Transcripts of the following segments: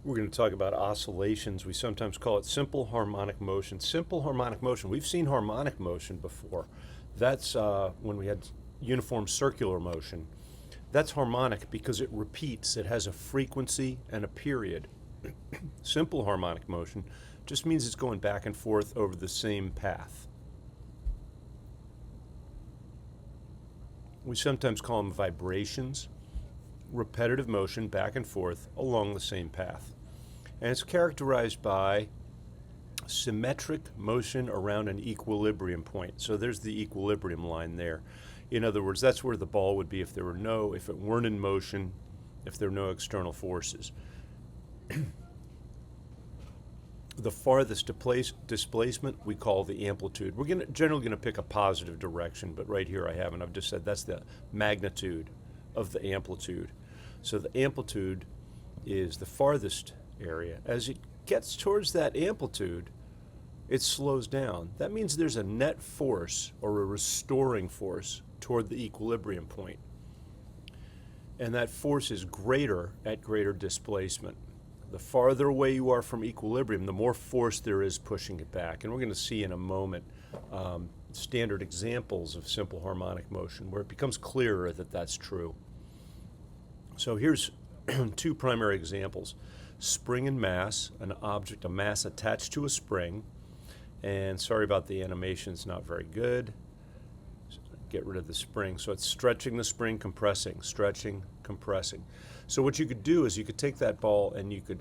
We're going to talk about oscillations. We sometimes call it simple harmonic motion. Simple harmonic motion. We've seen harmonic motion before. That's when we had uniform circular motion. That's harmonic because it repeats. It has a frequency and a period. Simple harmonic motion just means it's going back and forth over the same path. We sometimes call them vibrations. Repetitive motion back and forth along the same path. And it's characterized by symmetric motion around an equilibrium point. So there's the equilibrium line there. In other words, that's where the ball would be if it weren't in motion, if there were no external forces. The farthest displacement we call the amplitude. We're generally going to pick a positive direction, but right here I haven't. I've just said that's the magnitude of the amplitude. So the amplitude is the farthest area. As it gets towards that amplitude, it slows down. That means there's a net force or a restoring force toward the equilibrium point. And that force is greater at greater displacement. The farther away you are from equilibrium, the more force there is pushing it back. And we're going to see in a moment standard examples of simple harmonic motion where it becomes clearer that that's true. So here's two primary examples. Spring and mass, an object, a mass attached to a spring. And sorry about the animation, it's not very good. Get rid of the spring. So it's stretching the spring, compressing, stretching, compressing. So what you could do is you could take that ball and you could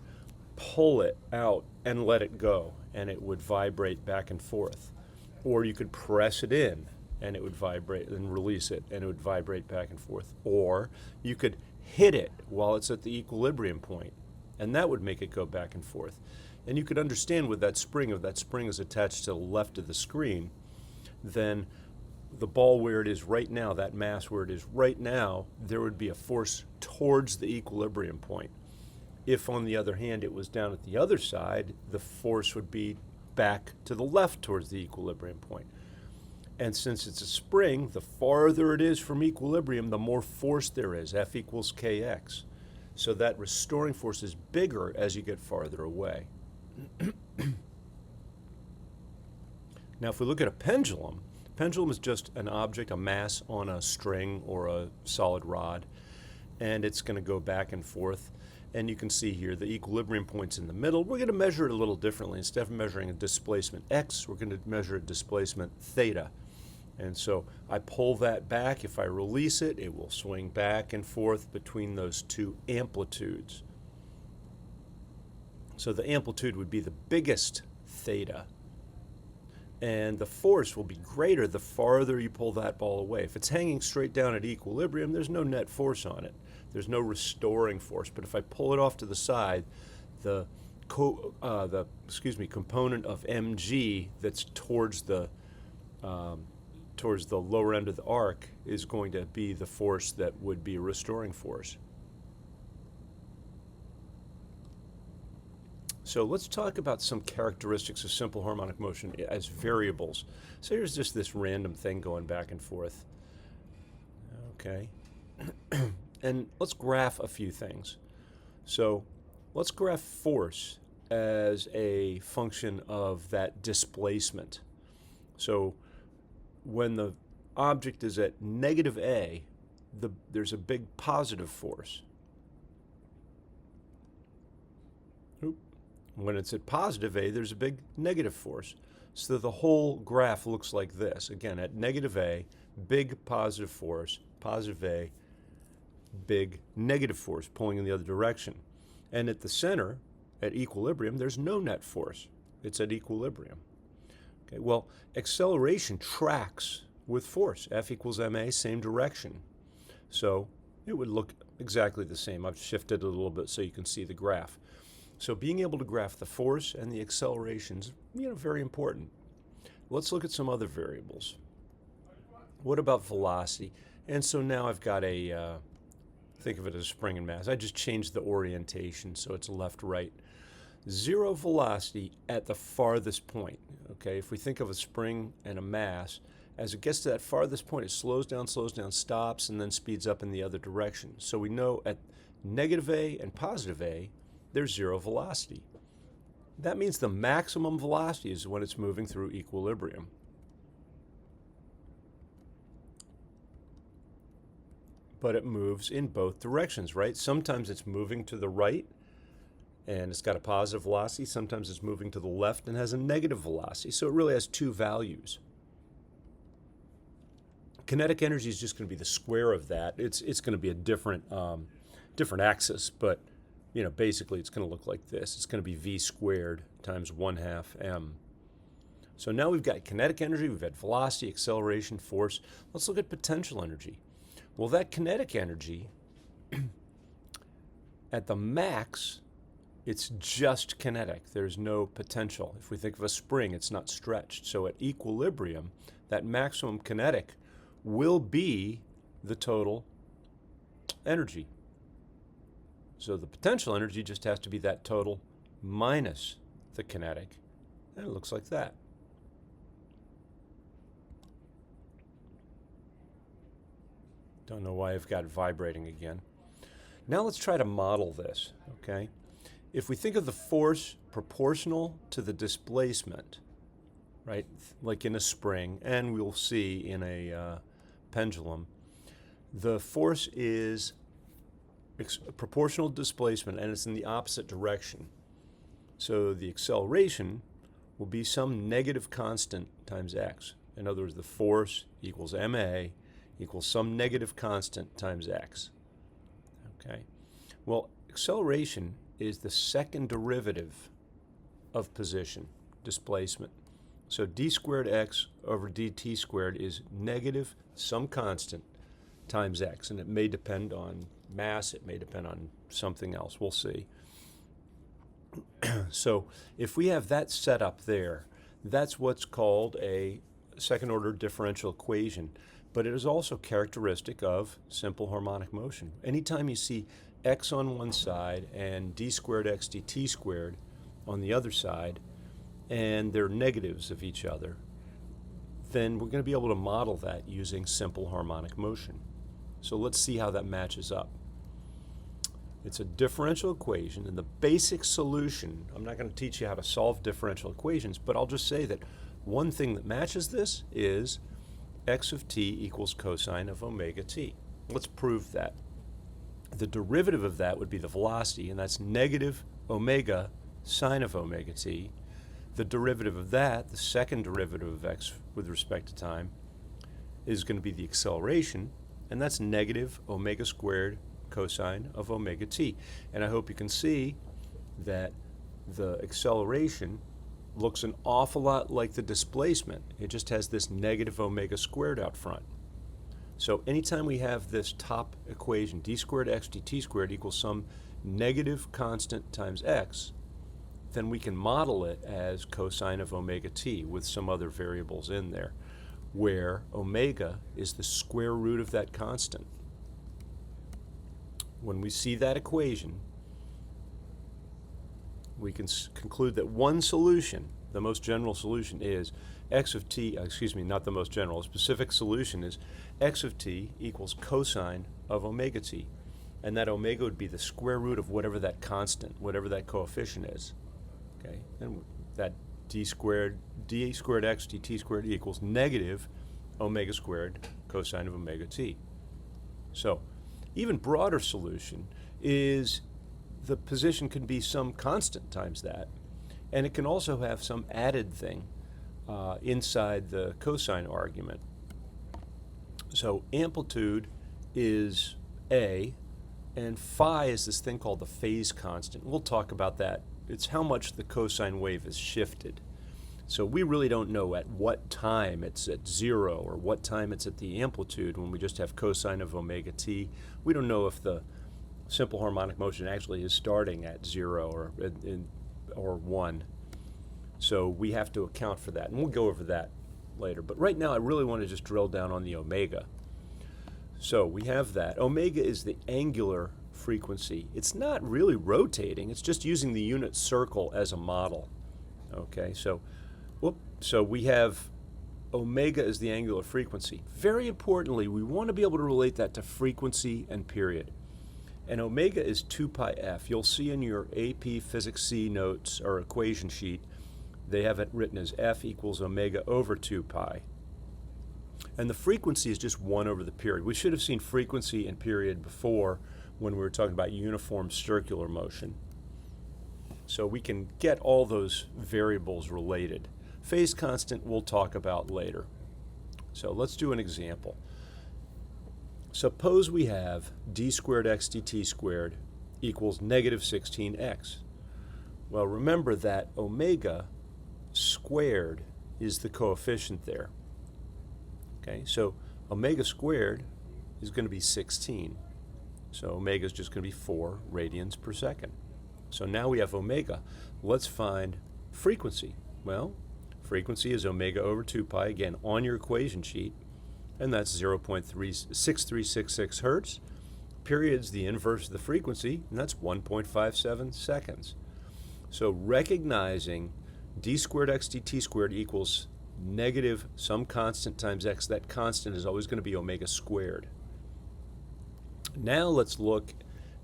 pull it out and let it go, and it would vibrate back and forth. Or you could press it in and it would vibrate, and release it and it would vibrate back and forth. Or you could hit it while it's at the equilibrium point, and that would make it go back and forth. And you could understand with that spring, if that spring is attached to the left of the screen, then the ball where it is right now, that mass where it is right now, there would be a force towards the equilibrium point. If, on the other hand, it was down at the other side, the force would be back to the left towards the equilibrium point. And since it's a spring, the farther it is from equilibrium, the more force there is, F equals kx. So that restoring force is bigger as you get farther away. Now, if we look at a pendulum is just an object, a mass on a string or a solid rod, and it's going to go back and forth. And you can see here the equilibrium point's in the middle. We're going to measure it a little differently. Instead of measuring a displacement x, we're going to measure a displacement theta. And so I pull that back. If I release it, it will swing back and forth between those two amplitudes. So the amplitude would be the biggest theta. And the force will be greater the farther you pull that ball away. If it's hanging straight down at equilibrium, there's no net force on it. There's no restoring force. But if I pull it off to the side, the component of mg that's towards the lower end of the arc is going to be the force that would be a restoring force. So let's talk about some characteristics of simple harmonic motion as variables. So here's just this random thing going back and forth. Okay. And let's graph a few things. So let's graph force as a function of that displacement. So when the object is at negative A, there's a big positive force. When it's at positive A, there's a big negative force. So the whole graph looks like this. Again, at negative A, big positive force, positive A, big negative force pulling in the other direction. And at the center, at equilibrium, there's no net force. It's at equilibrium. Okay, well, acceleration tracks with force. F equals ma, same direction. So it would look exactly the same. I've shifted it a little bit so you can see the graph. So being able to graph the force and the accelerations, very important. Let's look at some other variables. What about velocity? And so now I've got think of it as spring and mass. I just changed the orientation so it's left-right. Zero velocity at the farthest point. Okay, if we think of a spring and a mass, as it gets to that farthest point, it slows down, stops, and then speeds up in the other direction. So we know at negative A and positive A, there's zero velocity. That means the maximum velocity is when it's moving through equilibrium. But it moves in both directions, right? Sometimes it's moving to the right and it's got a positive velocity. Sometimes it's moving to the left and has a negative velocity. So it really has two values. Kinetic energy is just going to be the square of that. It's going to be a different axis, but basically it's going to look like this. It's going to be v squared times 1/2 m. So now we've got kinetic energy, we've had velocity, acceleration, force. Let's look at potential energy. Well, that kinetic energy, at the max, it's just kinetic. There's no potential. If we think of a spring, it's not stretched. So at equilibrium, that maximum kinetic will be the total energy. So the potential energy just has to be that total minus the kinetic. And it looks like that. Don't know why I've got it vibrating again. Now let's try to model this, okay? If we think of the force proportional to the displacement, right, like in a spring, and we'll see in a pendulum, the force is proportional displacement and it's in the opposite direction. So the acceleration will be some negative constant times x. In other words, the force equals ma equals some negative constant times x. Okay. Well, acceleration is the second derivative of position, displacement. So d squared x over dt squared is negative some constant times x, and it may depend on mass, it may depend on something else, we'll see. So if we have that set up there, that's what's called a second order differential equation, but it is also characteristic of simple harmonic motion. Anytime you see x on one side and d squared x dt squared on the other side, and they're negatives of each other, then we're going to be able to model that using simple harmonic motion. So let's see how that matches up. It's a differential equation, and the basic solution, I'm not going to teach you how to solve differential equations, but I'll just say that one thing that matches this is x of t equals cosine of omega t. Let's prove that. The derivative of that would be the velocity, and that's negative omega sine of omega t. The derivative of that, the second derivative of x with respect to time, is going to be the acceleration, and that's negative omega squared cosine of omega t. And I hope you can see that the acceleration looks an awful lot like the displacement. It just has this negative omega squared out front. So anytime we have this top equation, d squared x dt squared equals some negative constant times x, then we can model it as cosine of omega t with some other variables in there, where omega is the square root of that constant. When we see that equation, we can conclude that one solution, the most general solution, is x of t, not the most general, a specific solution is x of t equals cosine of omega t. And that omega would be the square root of whatever that constant, whatever that coefficient is. Okay, and that d squared x dt squared equals negative omega squared cosine of omega t. So, even broader solution is the position can be some constant times that, and it can also have some added thing inside the cosine argument. So amplitude is a, and phi is this thing called the phase constant. We'll talk about that. It's how much the cosine wave is shifted. So we really don't know at what time it's at zero or what time it's at the amplitude when we just have cosine of omega t. We don't know if the simple harmonic motion actually is starting at 0 or 1. So we have to account for that, and we'll go over that later. But right now I really want to just drill down on the omega. So we have that. Omega is the angular frequency. It's not really rotating, it's just using the unit circle as a model. Okay, so we have omega as the angular frequency. Very importantly, we want to be able to relate that to frequency and period. And omega is 2 pi f. You'll see in your AP Physics C notes or equation sheet, they have it written as f equals omega over 2 pi. And the frequency is just 1 over the period. We should have seen frequency and period before when we were talking about uniform circular motion. So we can get all those variables related. Phase constant we'll talk about later. So let's do an example. Suppose we have d squared x dt squared equals negative 16x. Well, remember that omega squared is the coefficient there. Okay, so omega squared is going to be 16. So omega is just going to be 4 radians per second. So now we have omega. Let's find frequency. Well, frequency is omega over 2 pi, again, on your equation sheet, and that's 0.6366 hertz. Period's the inverse of the frequency, and that's 1.57 seconds. So recognizing d squared x dt squared equals negative some constant times x, that constant is always going to be omega squared. Now let's look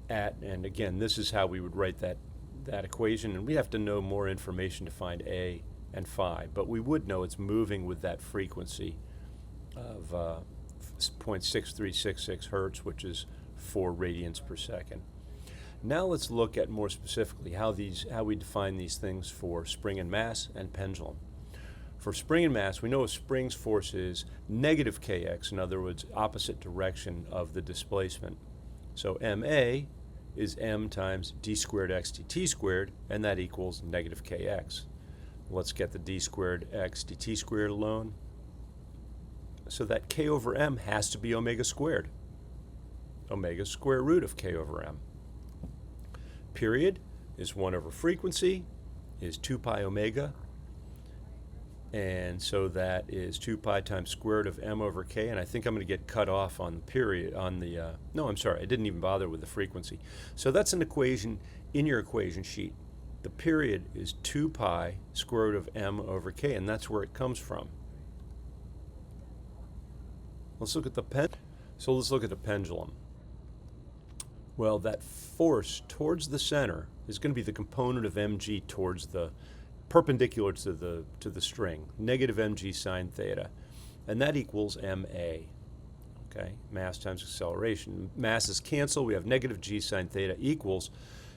at, and again, this is how we would write that equation, and we have to know more information to find a and phi, but we would know it's moving with that frequency of 0.6366 hertz, which is 4 radians per second. Now let's look at more specifically how we define these things for spring and mass and pendulum. For spring and mass, we know a spring's force is negative kx, in other words, opposite direction of the displacement. So ma is m times d squared x dt squared, and that equals negative kx. Let's get the d squared x dt squared alone. So that k over m has to be omega squared. Omega square root of k over m. Period is 1 over frequency, is 2 pi omega, and so that is 2 pi times square root of m over k, and I think I'm going to get cut off on the period, no, I'm sorry, I didn't even bother with the frequency. So that's an equation in your equation sheet. The period is 2 pi square root of m over k, and that's where it comes from. Let's look at the pendulum. Well, that force towards the center is going to be the component of mg towards the perpendicular to the string, negative mg sine theta, and that equals ma. Okay, mass times acceleration. Masses cancel. We have negative g sine theta equals,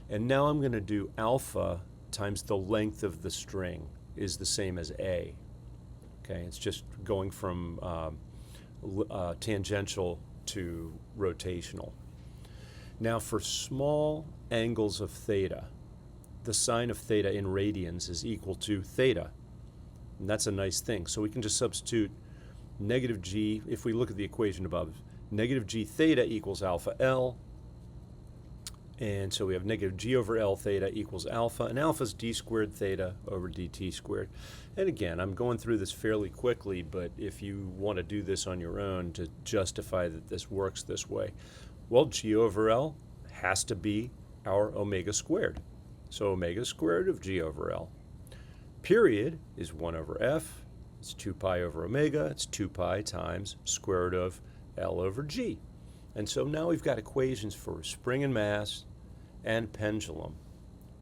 and now I'm going to do alpha times the length of the string is the same as a. Okay, it's just going from tangential to rotational. Now for small angles of theta, the sine of theta in radians is equal to theta. And that's a nice thing. So we can just substitute negative g, if we look at the equation above, negative g theta equals alpha L. And so we have negative g over L theta equals alpha, and alpha is d squared theta over dt squared. And again, I'm going through this fairly quickly, but if you want to do this on your own to justify that this works this way, well, g over L has to be our omega squared. So omega squared of g over L. Period is 1 over f. It's 2 pi over omega. It's 2 pi times square root of L over g. And so now we've got equations for spring and mass and pendulum.